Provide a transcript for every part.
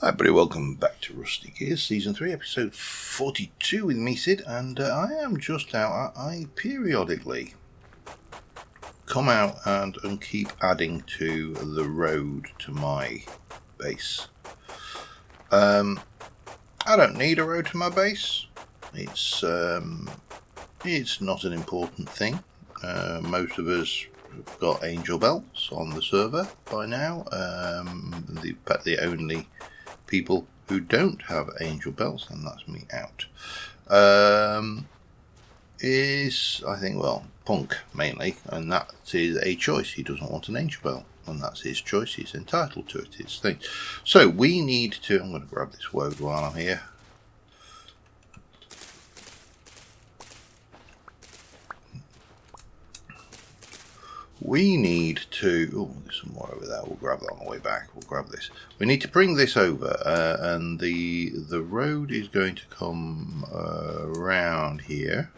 Hi everybody, welcome back to Rusty Gears Season 3, Episode 42 with me, Sid, and I am just out. I periodically come out and keep adding to the road to my base. I don't need a road to my base. It's not an important thing. Most of us have got angel belts on the server by now. The only people who don't have angel belts, and that's me out, is, I think, well, Punk mainly, and that is a choice. He doesn't want an angel belt, and that's his choice. He's entitled to it. It's thing. So we need to. I'm going to grab this woad while I'm here. We need to. Oh, there's some more over there. We'll grab that on the way back. We'll grab this. We need to bring this over, and the road is going to come around here,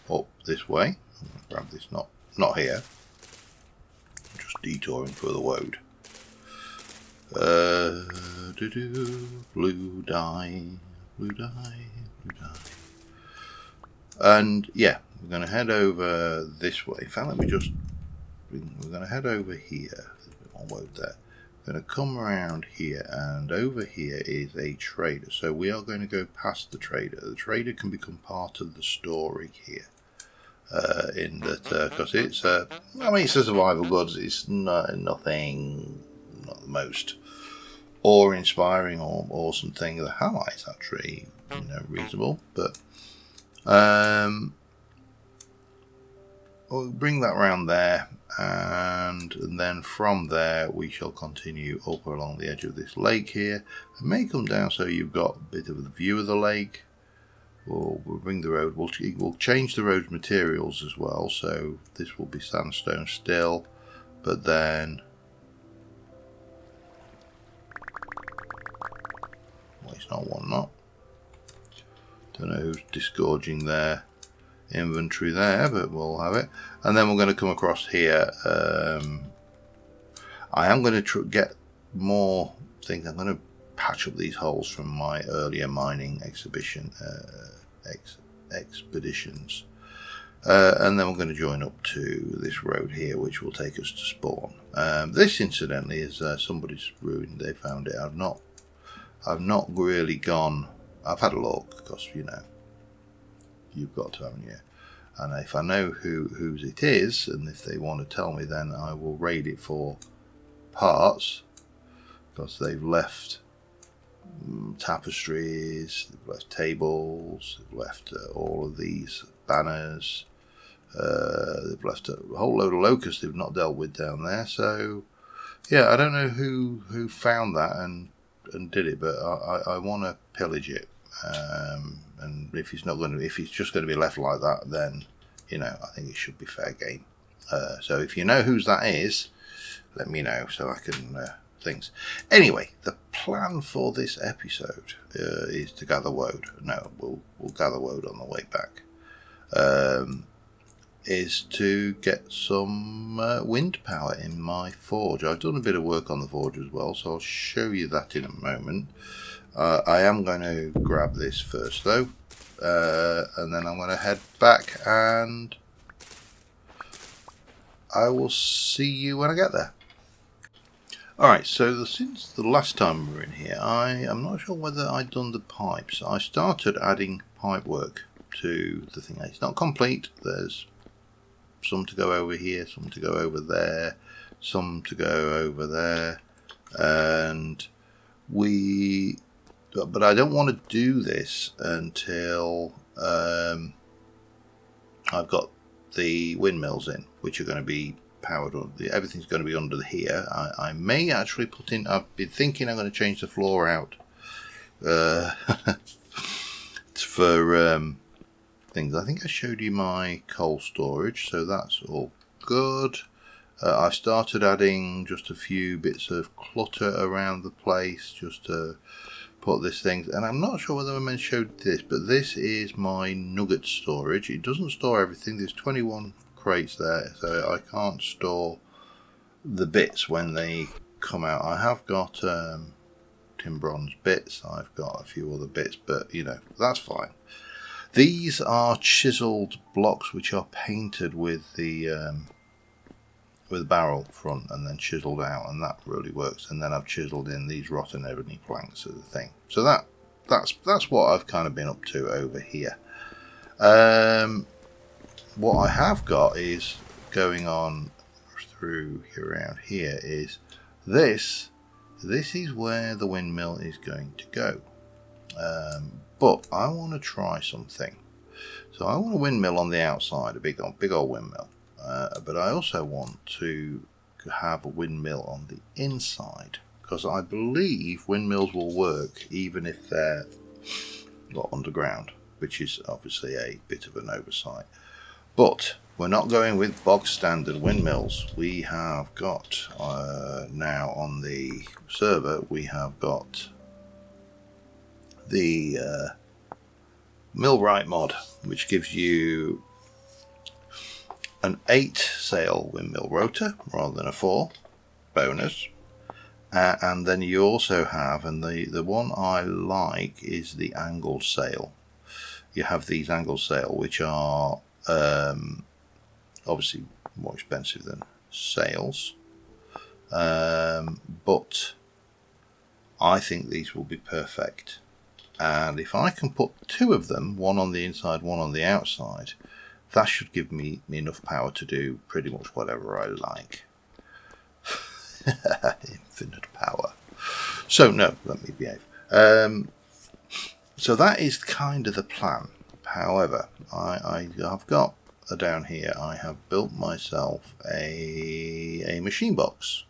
up this way. I'm going to grab this. Not here. I'm just detouring for the woad. Blue dye, blue dye, blue dye. And yeah, we're going to head over this way. In fact, let me just. We're going to head over here. There's a bit more woad there. We're going to come around here, and over here is a trader. So we are going to go past the trader. The trader can become part of the story here. In that, because it's I mean, it's a survival goods. It's nothing, not the most awe-inspiring or awesome thing. The highlights actually, reasonable, but we'll bring that round there, and then from there we shall continue up along the edge of this lake here. It may come down so you've got a bit of a view of the lake. We'll bring the road. We'll change the road's materials as well. So this will be sandstone still, but then well, it's not one knot. Don't know who's disgorging their inventory there, but we'll have it. And then we're going to come across here. I am going to get more things. I'm going to patch up these holes from my earlier mining expeditions, and then we're going to join up to this road here, which will take us to spawn. This, incidentally, is somebody's ruin. They found it. I've not really gone. I've had a look because you've got to, haven't you? And if I know whose it is, and if they want to tell me, then I will raid it for parts, because they've left tapestries, they've left tables, they've left all of these banners, they've left a whole load of locusts they've not dealt with down there. So yeah, I don't know who found that and did it, but I want to pillage it. And if it's just going to be left like that, then I think it should be fair game. So if you know whose that is, let me know so I can things. Anyway, the plan for this episode is to gather woad. No, we'll gather woad on the way back. Is to get some wind power in my forge. I've done a bit of work on the forge as well, so I'll show you that in a moment. I am going to grab this first though, and then I'm going to head back, and I will see you when I get there. Alright, so since the last time we were in here, I'm not sure whether I'd done the pipes. I started adding pipe work to the thing. It's not complete. There's some to go over here, some to go over there, some to go over there, but I don't want to do this until I've got the windmills in, which are going to be powered on. Everything's going to be under here. I may actually put in. I've been thinking I'm going to change the floor out for things. I think I showed you my coal storage, so that's all good. I've started adding just a few bits of clutter around the place just to put this thing, and I'm not sure whether I showed this, but this is my nugget storage. It doesn't store everything. There's 21 crates there, so I can't store the bits when they come out. I have got tin bronze bits. I've got a few other bits, but you know, that's fine. These are chiseled blocks which are painted with the barrel front and then chiseled out, and that really works. And then I've chiseled in these rotten ebony planks as a thing. So that's what I've kind of been up to over here. What I have got is going on through around here is this is where the windmill is going to go, but I want to try something. So I want a windmill on the outside, a big old windmill, but I also want to have a windmill on the inside, because I believe windmills will work even if they're not underground, which is obviously a bit of an oversight. But we're not going with bog standard windmills. We have got now on the server, we have got the Millwright mod, which gives you an 8-sail windmill rotor rather than a 4 bonus. And then you also have, and the one I like is the angled sail. You have these angled sail, which are obviously more expensive than sails, but I think these will be perfect. And if I can put 2 of them, one on the inside, one on the outside, that should give me enough power to do pretty much whatever I like. Infinite power. So no, let me behave. So that is kind of the plan. However, I've got down here, I have built myself a machine box,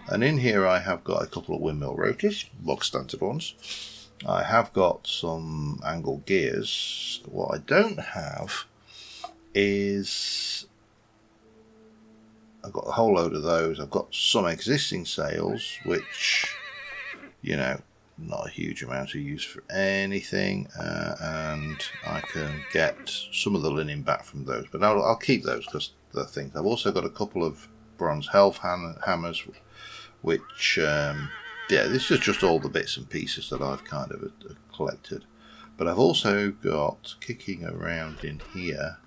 and in here I have got a couple of windmill rotors, box standard ones. I have got some angle gears. What I don't have is, I've got a whole load of those. I've got some existing sails, which, you know, not a huge amount of use for anything, and I can get some of the linen back from those, but I'll keep those because they're things. I've also got a couple of bronze health hammers, which yeah, this is just all the bits and pieces that I've kind of collected. But I've also got, kicking around in here,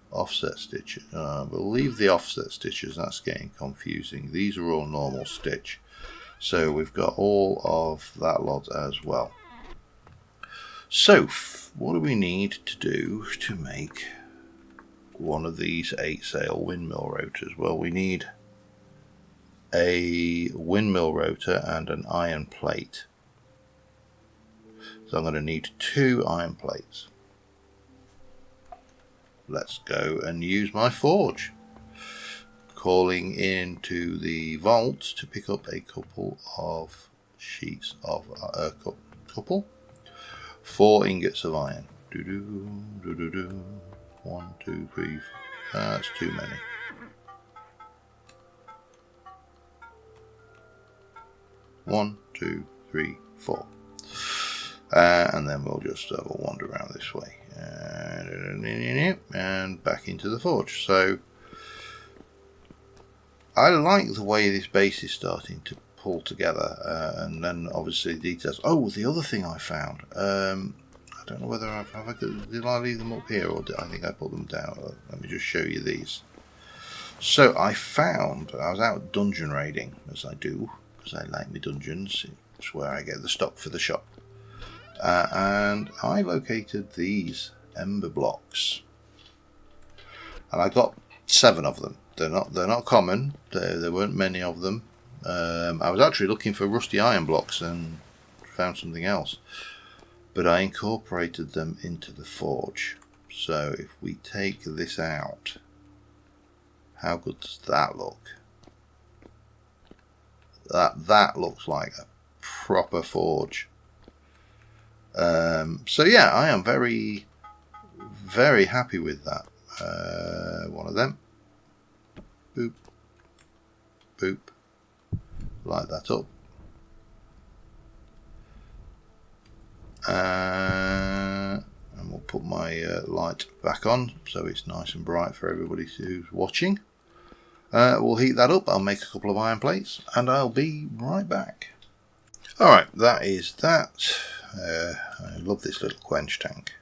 offset stitches. I believe the offset stitches, that's getting confusing. These are all normal stitch, so we've got all of that lot as well. So what do we need to do to make one of these 8-sail windmill rotors? Well, we need a windmill rotor and an iron plate. So I'm going to need 2 iron plates. Let's go and use my forge. Calling into the vault to pick up a couple of sheets of 4 ingots of iron. 1, 2, 3, 4. That's too many. One, 2, 3, 4. And then we'll just have a wander around this way. And back into the forge. So I like the way this base is starting to pull together, and then obviously the details. Oh, the other thing I found, I don't know whether did I leave them up here, or I think I put them down. Let me just show you these. So I was out dungeon raiding, as I do, because I like my dungeons. It's where I get the stock for the shop. And I located these ember blocks, and I got 7 of them. They're not common. There weren't many of them. I was actually looking for rusty iron blocks and found something else, but I incorporated them into the forge. So if we take this out, how good does that look? That looks like a proper forge. So yeah, I am very, very happy with that. One of them. Boop. Boop. Light that up. And we'll put my light back on so it's nice and bright for everybody who's watching. We'll heat that up. I'll make a couple of iron plates and I'll be right back. Alright, that is that. I love this little quench tank.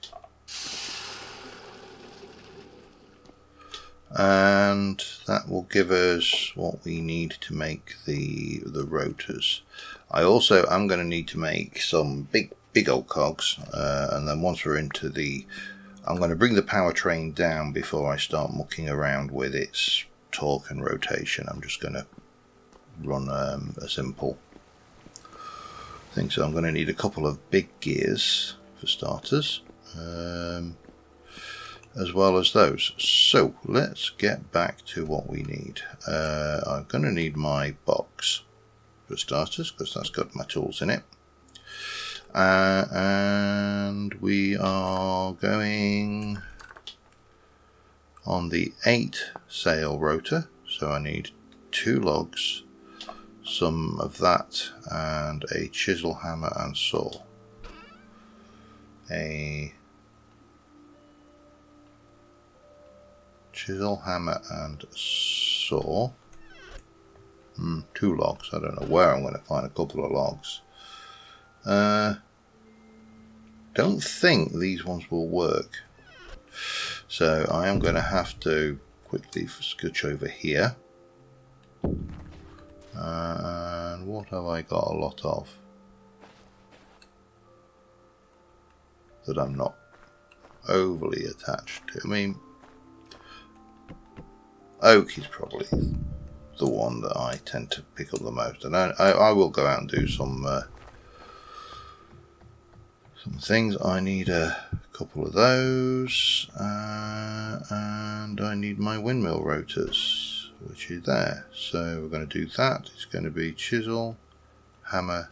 And that will give us what we need to make the rotors. I also am going to need to make some big old cogs, and then once we're into I'm going to bring the powertrain down before I start mucking around with its torque and rotation. I'm just going to run a simple thing. So I'm going to need a couple of big gears for starters, as well as those. So let's get back to what we need. I'm going to need my box for starters because that's got my tools in it. And we are going on the 8 sail rotor, so I need 2 logs, some of that, and a chisel, hammer and saw. A chisel, hammer and saw. 2 logs. I don't know where I'm going to find a couple of logs. Don't think these ones will work, so I am going to have to quickly scooch over here. And what have I got a lot of that I'm not overly attached to? I mean, oak is probably the one that I tend to pick up the most, and I will go out and do some things. I need a couple of those, and I need my windmill rotors, which is there. So we're going to do that. It's going to be chisel, hammer,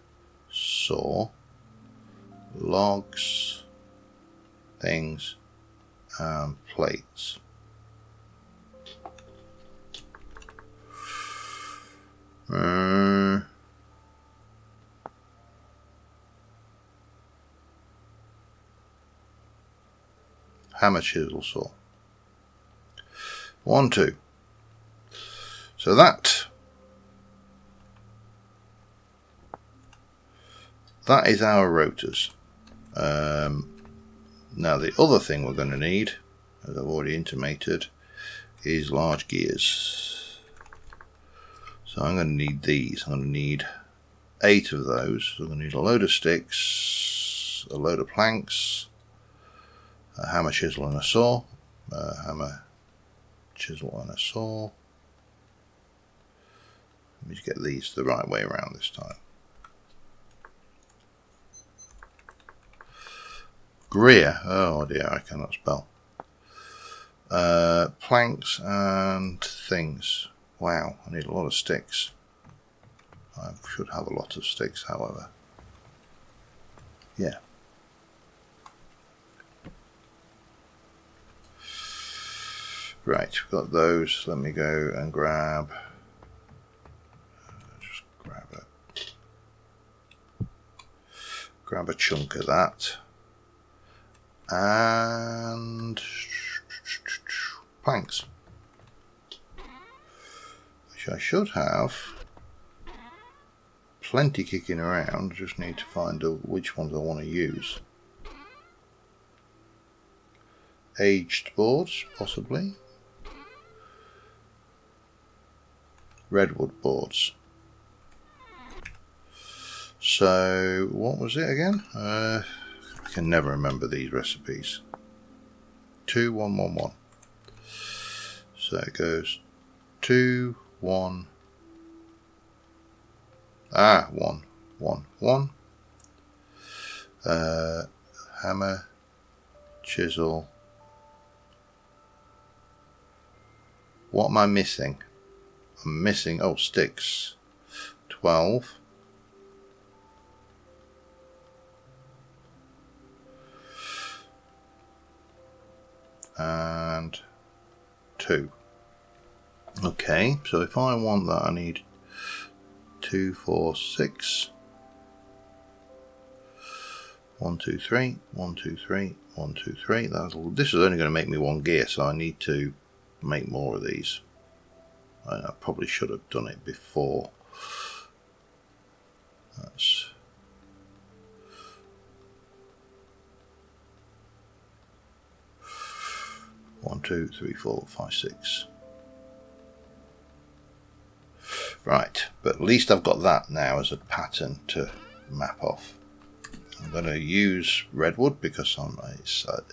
saw, logs, things, and plates. Hammer, chisel, saw. 1, 2. So that is our rotors. Now the other thing we're going to need, as I've already intimated, is large gears. So I'm going to need these. I'm going to need 8 of those. So I'm going to need a load of sticks, a load of planks, a hammer, chisel and a saw. Hammer, chisel and a saw. Let me just get these the right way around this time. Greer. Oh dear, I cannot spell. Planks and things. Wow, I need a lot of sticks. I should have a lot of sticks, however. Yeah. Right, we've got those. Let me go and grab a chunk of that, and planks, which I should have plenty kicking around. Just need to find which ones I want to use. Aged boards, possibly. Redwood boards. So what was it again? I can never remember these recipes. 2, 1, 1, 1. So it goes 2, 1. 1, 1, 1. Hammer, chisel. What am I missing? I'm missing, sticks. 12. And 2. Okay, so if I want that, I need 2, 4, 6. 1, 2, 3. 1, 2, 3. 1, 2, 3. This is only going to make me 1 gear, so I need to make more of these. I probably should have done it before. That's 1, 2, 3, 4, 5, 6. Right, but at least I've got that now as a pattern to map off. I'm going to use redwood because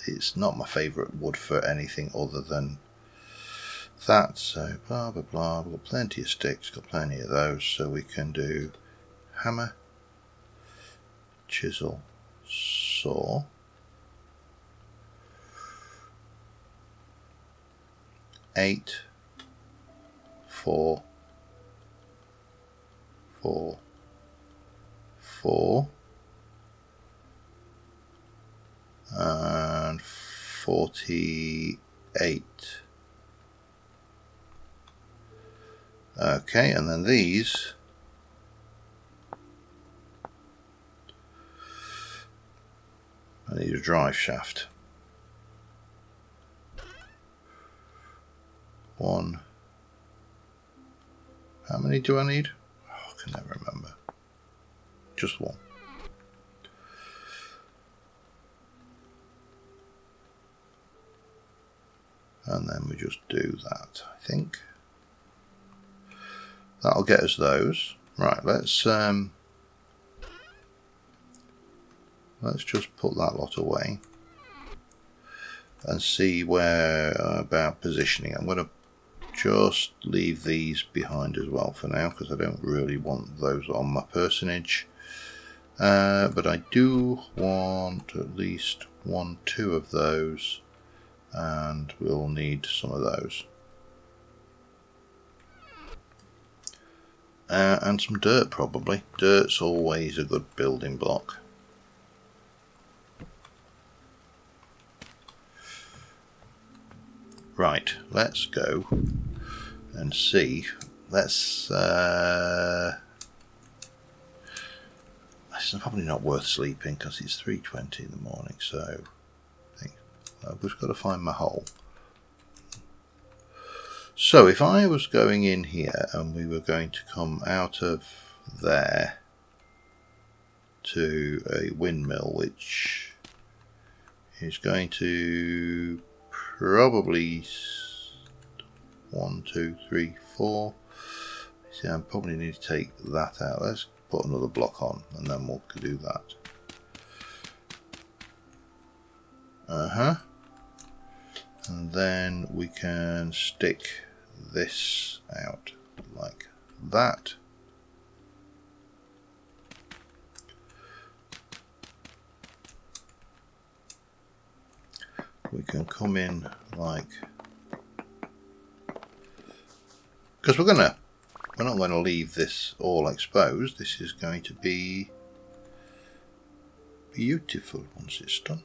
it's not my favourite wood for anything other than that. So blah blah blah. We've got plenty of sticks, got plenty of those, so we can do hammer, chisel, saw. Eight, 4, 4, 4, and 48. Okay, and then these I need a drive shaft. 1. How many do I need? Oh, I can never remember. Just 1. And then we just do that, I think. That'll get us those. Right, let's just put that lot away and see where about positioning. I'm going to just leave these behind as well for now because I don't really want those on my personage. But I do want at least 1, 2 of those, and we'll need some of those. And some dirt probably. Dirt's always a good building block. Right, let's go and see. It's probably not worth sleeping because it's 3:20 in the morning, so I think I've just got to find my hole. So if I was going in here and we were going to come out of there to a windmill, which is going to probably 1, 2, 3, 4. See, I probably need to take that out. Let's put another block on and then we'll do that. And then we can stick this out like that. We can come in like, because we're not going to leave this all exposed. This is going to be beautiful once it's done.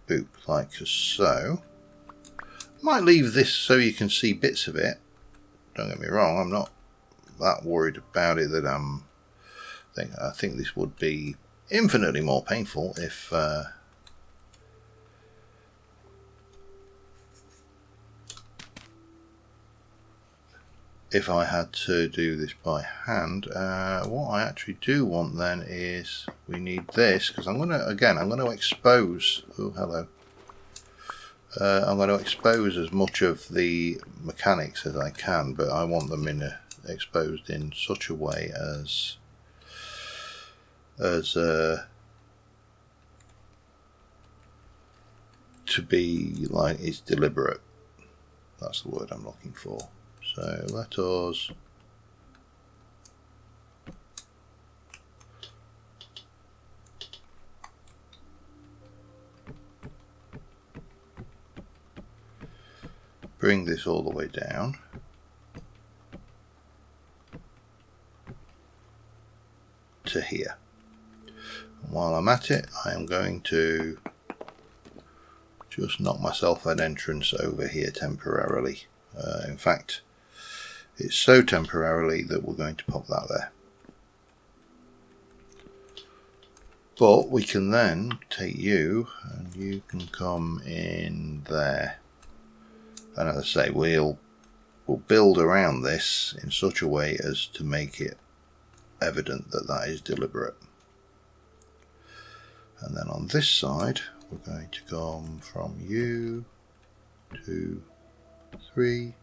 Boop, like so. Might leave this so you can see bits of it. Don't get me wrong, I'm not that worried about it that I think this would be infinitely more painful if I had to do this by hand. What I actually do want then is we need this, because I'm going to expose. Oh, hello. I'm going to expose as much of the mechanics as I can, but I want them exposed in such a way as to be like it's deliberate. That's the word I'm looking for. So let us bring this all the way down. To here. And while I'm at it, I am going to just knock myself an entrance over here temporarily. In fact, it's so temporarily that we're going to pop that there. But we can then take you and you can come in there. And as I say, we'll we'll build around this in such a way as to make it evident that that is deliberate. And then on this side, we're going to go from you, 2, 3,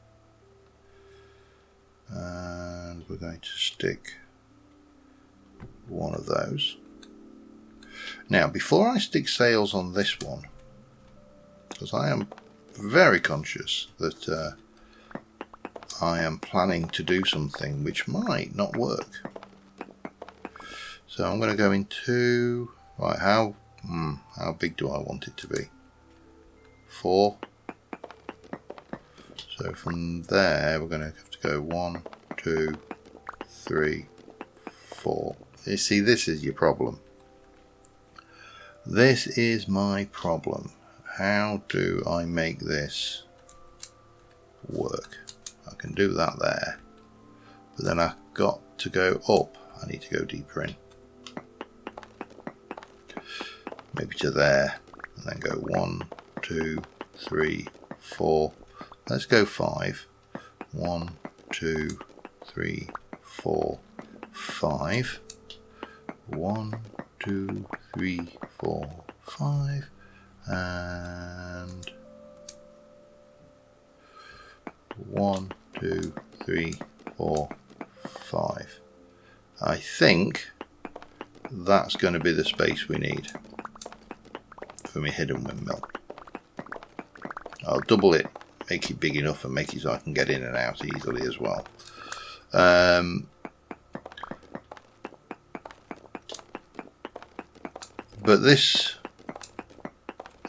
and we're going to stick one of those. Now, before I stick sails on this one, because I am very conscious that I am planning to do something which might not work. So I'm going to go into, right, how big do I want it to be? 4. So from there we're going to have to go 1, 2, 3, 4. You see, this is your problem. This is my problem. How do I make this work? I can do that there, but then I've got to go up. I need to go deeper in. Maybe to there, and then go 1, 2, 3, 4. Let's go 5. 1, 2, 3, 4, 5. 1, 2, 3, 4, 5, and 1, 2, 3, 4, 5. I think that's going to be the space we need for my hidden windmill. I'll double it, make it big enough, and make it so I can get in and out easily as well. But this,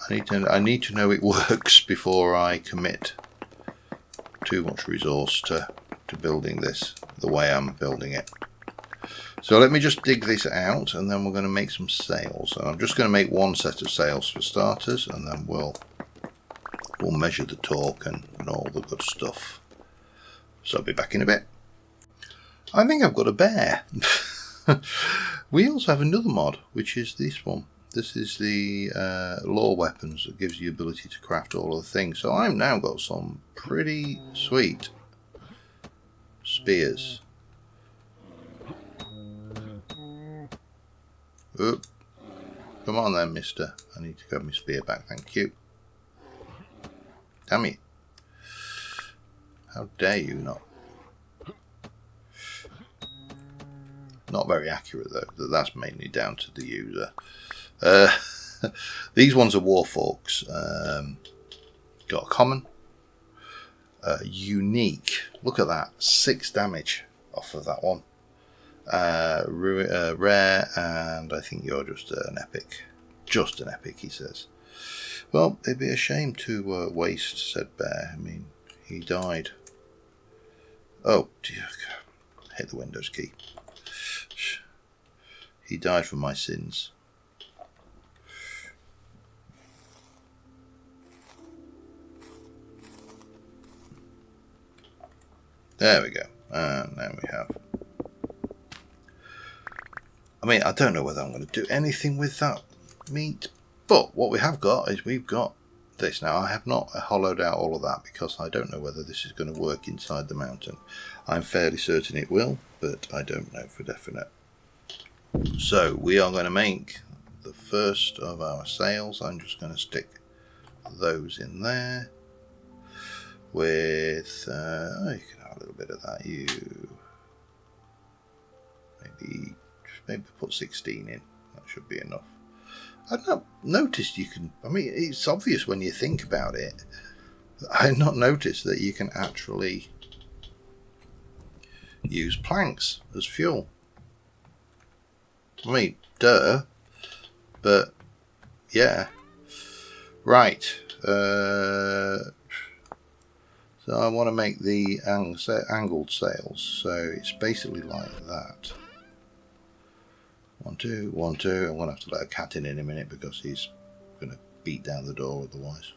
I need to know it works before I commit too much resource to building this the way I'm building it. So let me just dig this out, and then we're going to make some sails. And I'm just going to make one set of sails for starters, and then we'll measure the torque and all the good stuff. So I'll be back in a bit. I think I've got a bear. We also have another mod, which is this one. This is the lore weapons that gives you the ability to craft all of the things. So I've now got some pretty sweet spears. Oop. Come on then, mister. I need to grab my spear back, thank you. Damn it. How dare you not? Not very accurate though. That's mainly down to the user. These ones are war forks. Got a common, unique. Look at that, 6 damage off of that one. Rare, and I think you're just an epic. Just an epic, he says. Well, it'd be a shame to waste said bear. I mean, he died. Oh dear God. Hit the Windows key. He died for my sins. There we go. And now we have. I mean, I don't know whether I'm going to do anything with that meat, but what we have got is we've got this. Now, I have not hollowed out all of that because I don't know whether this is going to work inside the mountain. I'm fairly certain it will, but I don't know for definite. So we are going to make the first of our sails. I'm just going to stick those in there with, you can have a little bit of that. You maybe put 16 in. That should be enough. I've not noticed you can, I mean, it's obvious when you think about it. I've not noticed that you can actually use planks as fuel. I mean, duh. But, yeah. Right. So I want to make the angled sails. So it's basically like that. 1, 2, 1, 2. I'm going to have to let a cat in a minute because he's going to beat down the door otherwise.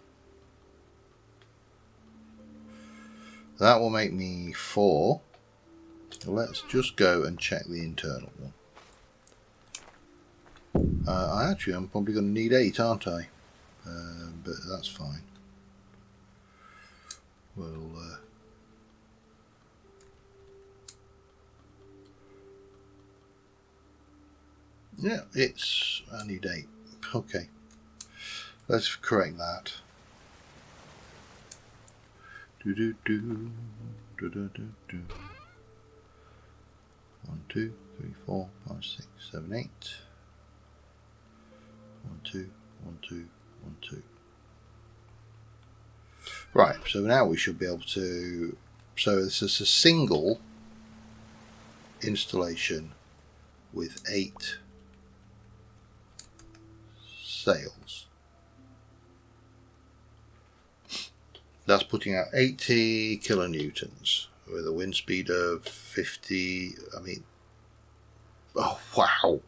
That will make me 4. Let's just go and check the internal one. I'm probably going to need 8, aren't I? But that's fine. We'll Yeah, it's a new date. Okay, let's correct that. Do do do do do do do. 1, 2, 3, 4, 5, 6, 7, 8. 1, 2, 1, 2, 1, 2. Right, so now we should be able to. So this is a single installation with 8 sails. That's putting out 80 kilonewtons with a wind speed of 50. I mean, oh wow.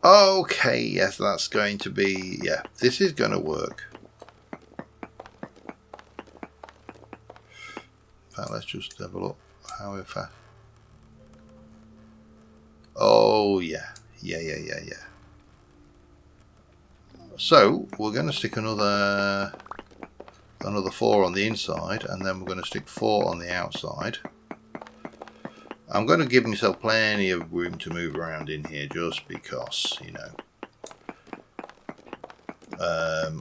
Okay, yes, that's going to be, yeah, this is going to work. In fact, let's just have a look how fast. Oh yeah. So we're going to stick another 4 on the inside, and then we're going to stick 4 on the outside. I'm going to give myself plenty of room to move around in here, just because, you know.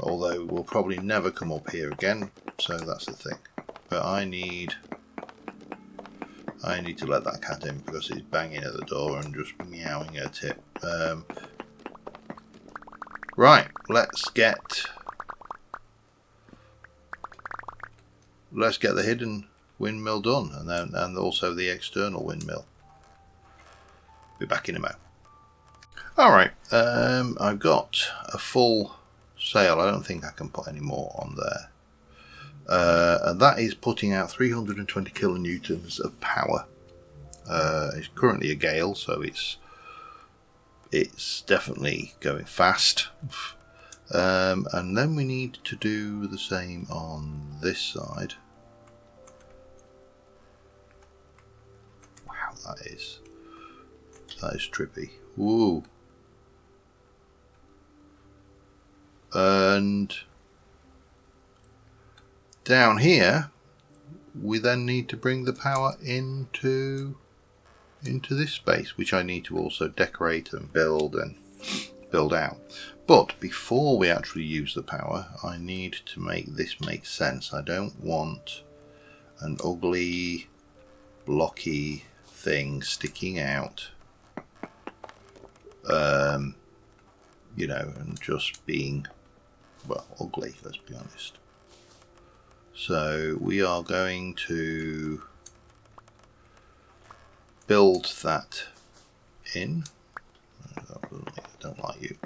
Although we'll probably never come up here again, so that's the thing. But I need to let that cat in because he's banging at the door and just meowing at a tip. Right, let's get the hidden windmill done, and also the external windmill. Be back in a moment. All right, I've got a full sail. I don't think I can put any more on there, and that is putting out 320 kilonewtons of power. It's currently a gale, so it's definitely going fast. And then we need to do the same on this side. Wow, that is trippy. Woo. And down here we then need to bring the power into this space, which I need to also decorate and build out. But before we actually use the power, I need to make this make sense. I don't want an ugly, blocky thing sticking out, you know, and just being, well, ugly, let's be honest. So we are going to build that in. I don't like you.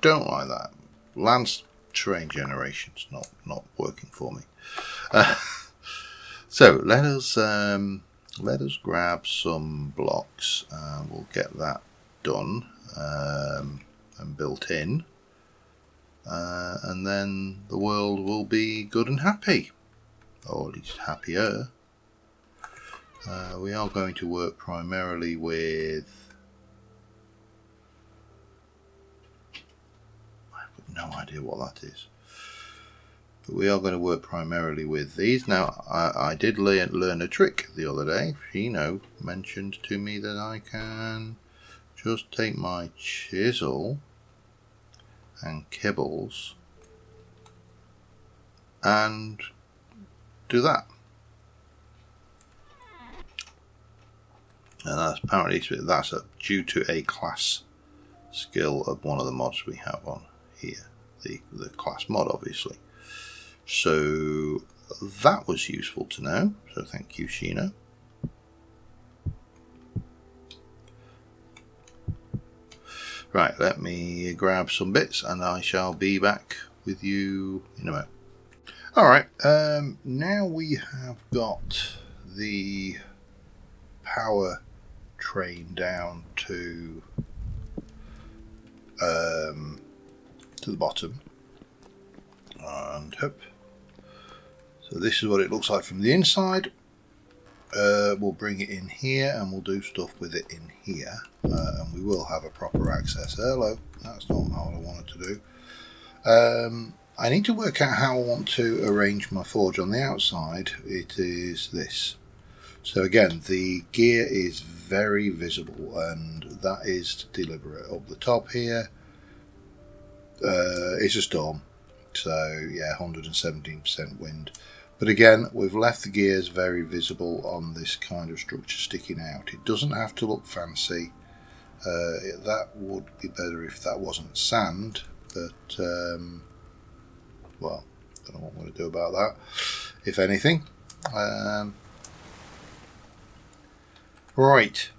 Don't like that. Land terrain generation's not working for me. So let us grab some blocks, and we'll get that done and built in, and then the world will be good and happy, or at least happier. We are going to work primarily with, no idea what that is, but we are going to work primarily with these. Now I did learn a trick the other day. Shino mentioned to me that I can just take my chisel and kibbles and do that, and that's apparently due to a class skill of one of the mods we have on here, the class mod, obviously. So that was useful to know, so thank you, Shino. Right, let me grab some bits and I shall be back with you in a moment. Alright, now we have got the power train down to the bottom, and hop. So this is what it looks like from the inside. We'll bring it in here and we'll do stuff with it in here, and we will have a proper access. Hello, that's not what I wanted to do. I need to work out how I want to arrange my forge on the outside. It is this. So again, the gear is very visible, and that is deliberate. Up the top here, it's a storm, so yeah, 117% wind. But again, we've left the gears very visible on this kind of structure sticking out. It doesn't have to look fancy. That would be better if that wasn't sand, but well, I don't know what I'm going to do about that, if anything. Right,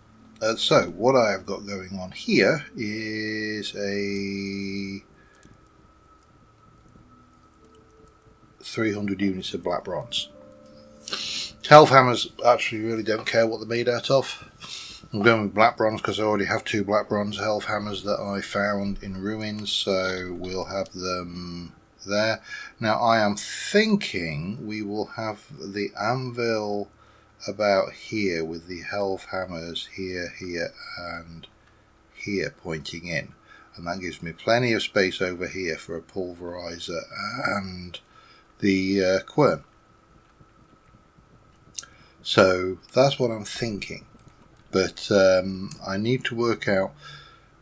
so what I have got going on here is a 300 units of black bronze. Health hammers actually really don't care what they're made out of. I'm going with black bronze because I already have 2 black bronze health hammers that I found in ruins, so we'll have them there. Now I am thinking we will have the anvil about here with the health hammers here, here and here pointing in, and that gives me plenty of space over here for a pulverizer and the quern. So that's what I'm thinking, but I need to work out,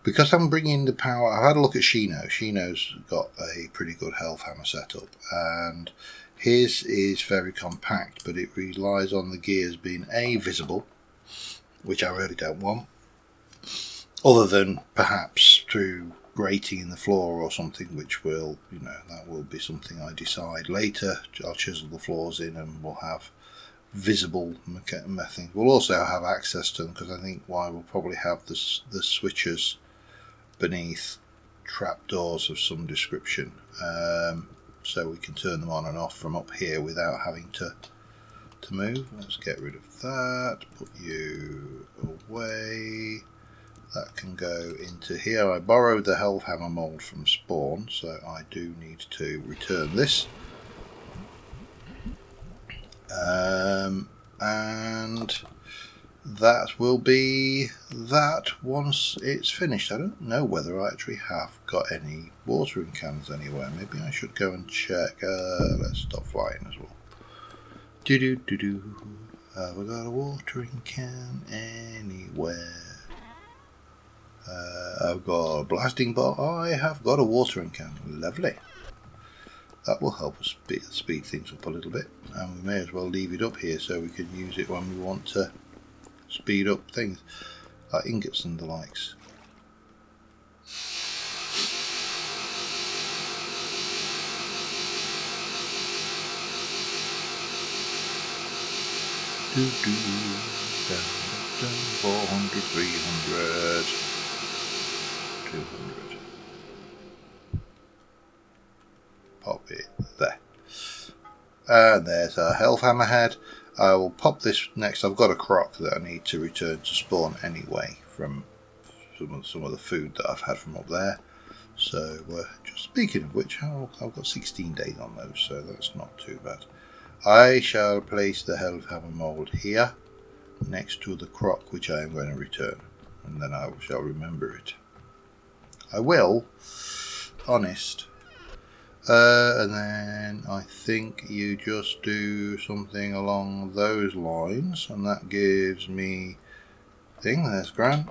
because I'm bringing the power. I've had a look at Shino. Shino's got a pretty good health hammer setup, and his is very compact, but it relies on the gears being visible, which I really don't want, other than perhaps through grating in the floor or something, which will, that will be something I decide later. I'll chisel the floors in and we'll have visible things. We'll also have access to them, because I think we'll probably have the switches beneath trapdoors of some description, so we can turn them on and off from up here without having to move. Let's get rid of that, put you away. That can go into here. I borrowed the health hammer mold from spawn, so I do need to return this. And that will be that once it's finished. I don't know whether I actually have got any watering cans anywhere. Maybe I should go and check. Let's stop flying as well. Have I got a watering can anywhere? I've got a blasting bar. I have got a watering can. Lovely. That will help us speed things up a little bit, and we may as well leave it up here so we can use it when we want to speed up things like ingots and the likes. Dun, 400, 300, 200. Pop it there. And there's our health hammer head. I will pop this next. I've got a crock that I need to return to spawn anyway from some of the food that I've had from up there. So just speaking of which, I've got 16 days on those, so that's not too bad. I shall place the health hammer mold here next to the crock, which I am going to return, and then I shall remember it. I will, honest. And then I think you just do something along those lines, and that gives me there's Grant.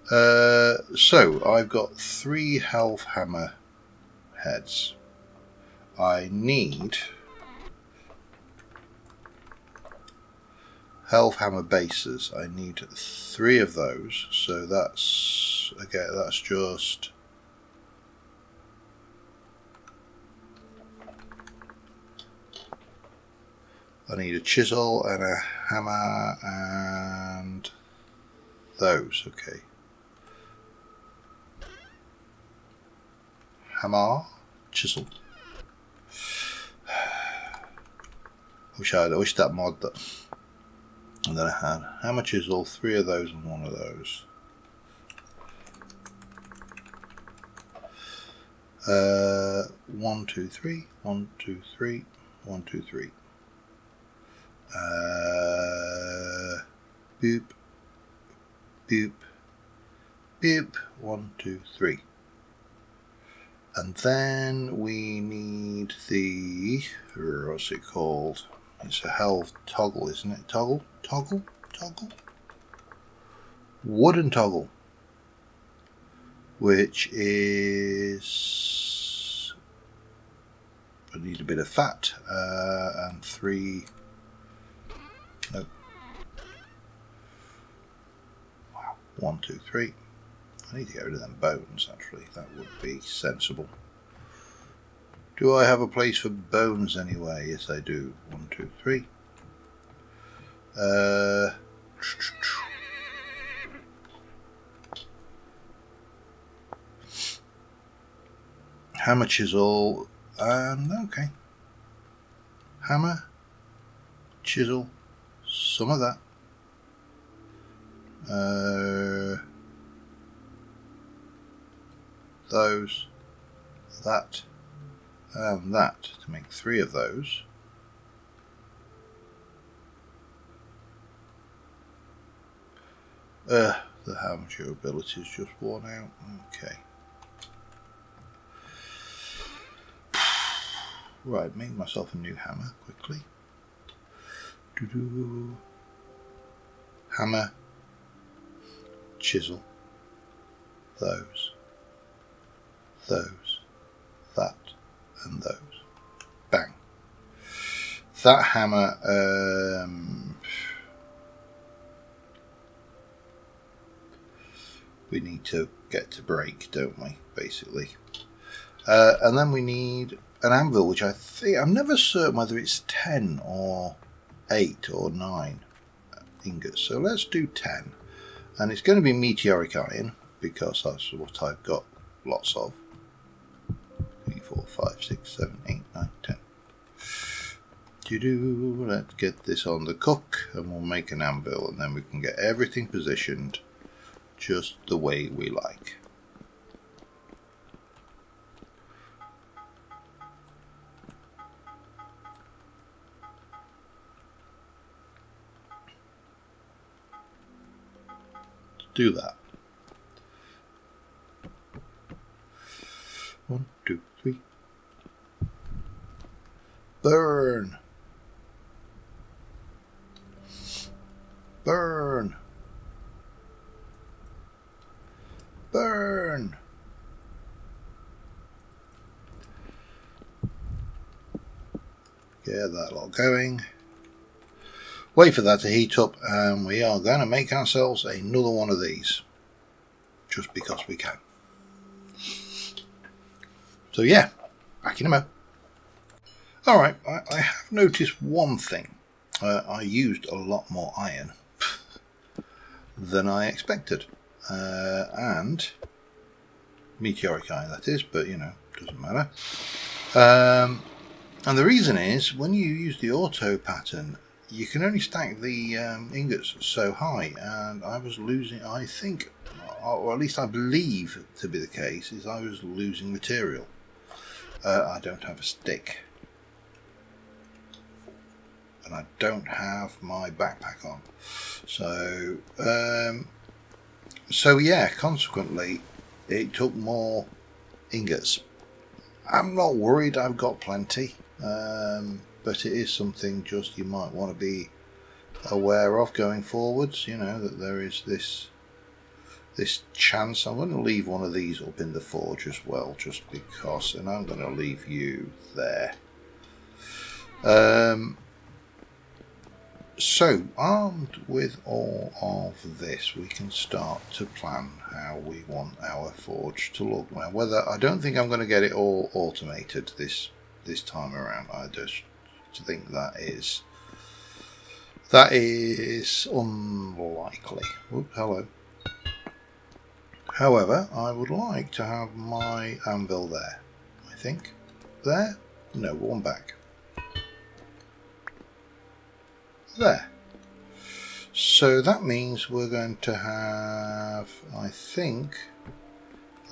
So I've got 3 health hammer heads. I need health hammer bases. I need 3 of those, so that's just I need a chisel and a hammer and those. Okay. Hammer, chisel. I wish that mod that. And then I had hammer, chisel, 3 of those and 1 of those. 1, 2, 3, 1, 2, 3, 1, 2, 3. Boop, boop, boop. 1, 2, 3. And then we need the, what's it called? It's a halved toggle, isn't it? Toggle, toggle, toggle. Wooden toggle, which is, I need a bit of fat, and 3, no, wow, 1, 2, 3. I need to get rid of them bones, actually. That would be sensible. Do I have a place for bones anyway? Yes, I do. 1, 2, 3. Hammer, chisel, and okay. Hammer, chisel, some of that. Those, that, and that to make 3 of those. The hammer durability is just worn out. Okay. Right, make myself a new hammer quickly. Doo-doo. Hammer, chisel, those, that, and those. Bang. That hammer, we need to get to break, don't we, basically. And then we need an anvil, which I think, I'm never certain whether it's 10 or 8 or 9 ingots. So let's do 10. And it's going to be meteoric iron, because that's what I've got lots of. 3, 4, 5, 6, 7, 8, 9, 10. Let's get this on the cook, and we'll make an anvil, and then we can get everything positioned just the way we like. Do that. 1, 2, 3. Burn. Burn. Burn. Get that all going. Wait for that to heat up, and we are going to make ourselves another one of these, just because we can. So yeah, back in a mo. Alright, I have noticed one thing. I used a lot more iron than I expected. And meteoric iron, that is, but you know, doesn't matter. And the reason is, when you use the auto pattern, you can only stack the ingots so high, and I was losing, I think, or at least I believe to be the case, is I was losing material. I don't have a stick, and I don't have my backpack on, so yeah, consequently it took more ingots. I'm not worried, I've got plenty, but it is something just you might want to be aware of going forwards, you know, that there is this chance. I'm going to leave one of these up in the forge as well, just because, and I'm going to leave you there. So, armed with all of this, we can start to plan how we want our forge to look. Now, whether, I don't think I'm going to get it all automated this time around. I just think that is unlikely. Oops, hello. However, I would like to have my anvil there. I think there. No, one back. There. So that means we're going to have, I think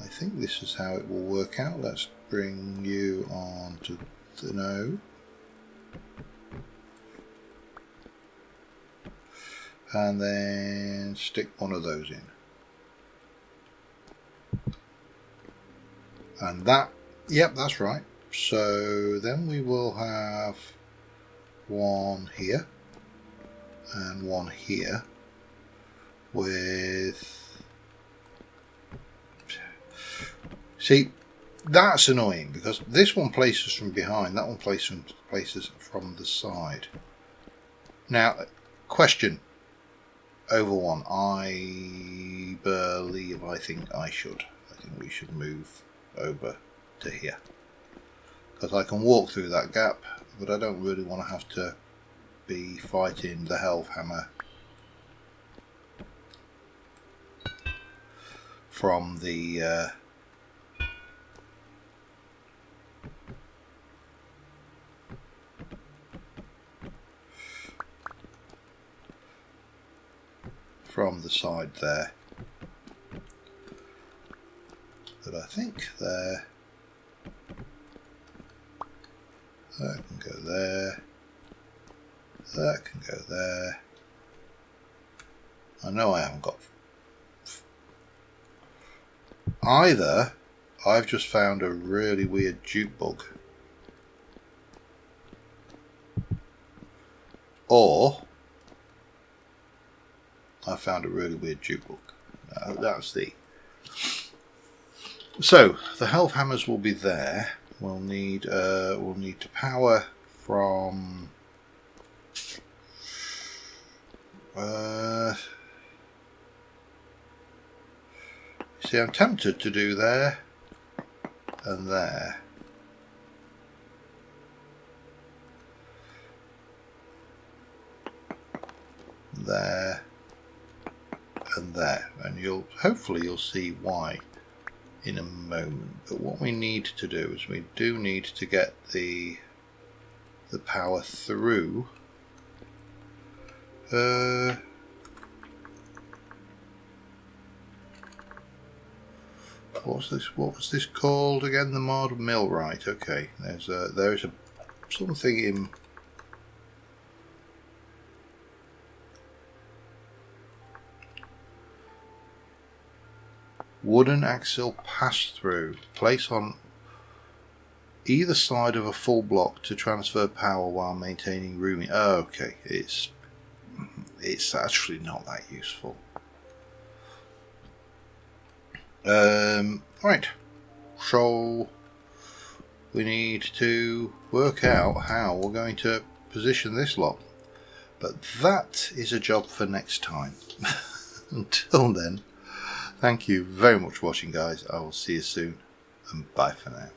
this is how it will work out. Let's bring you on to the no. And then stick one of those in. And that, yep, that's right. So then we will have one here and one here with... See, that's annoying because this one places from behind, that one places from the side. Now, question over one. I think we should move over to here. Because I can walk through that gap, but I don't really want to have to be fighting the Helve Hammer from the side there. But I think there, that can go there, that can go there. I know I haven't got... Either I've just found a really weird jute bug, or I found a really weird jute bug. That's the... So the Helve Hammers will be there. We'll need to power from see, I'm tempted to do there and there. There and there, and hopefully you'll see why in a moment. But what we need to do is we do need to get the power through. What was this called again? The mod mill, right? Okay. There is something in. Wooden axle pass-through. Place on either side of a full block to transfer power while maintaining rooming. Oh, okay, it's actually not that useful. Right. So we need to work out how we're going to position this lot. But that is a job for next time. Until then, thank you very much for watching, guys. I will see you soon, and bye for now.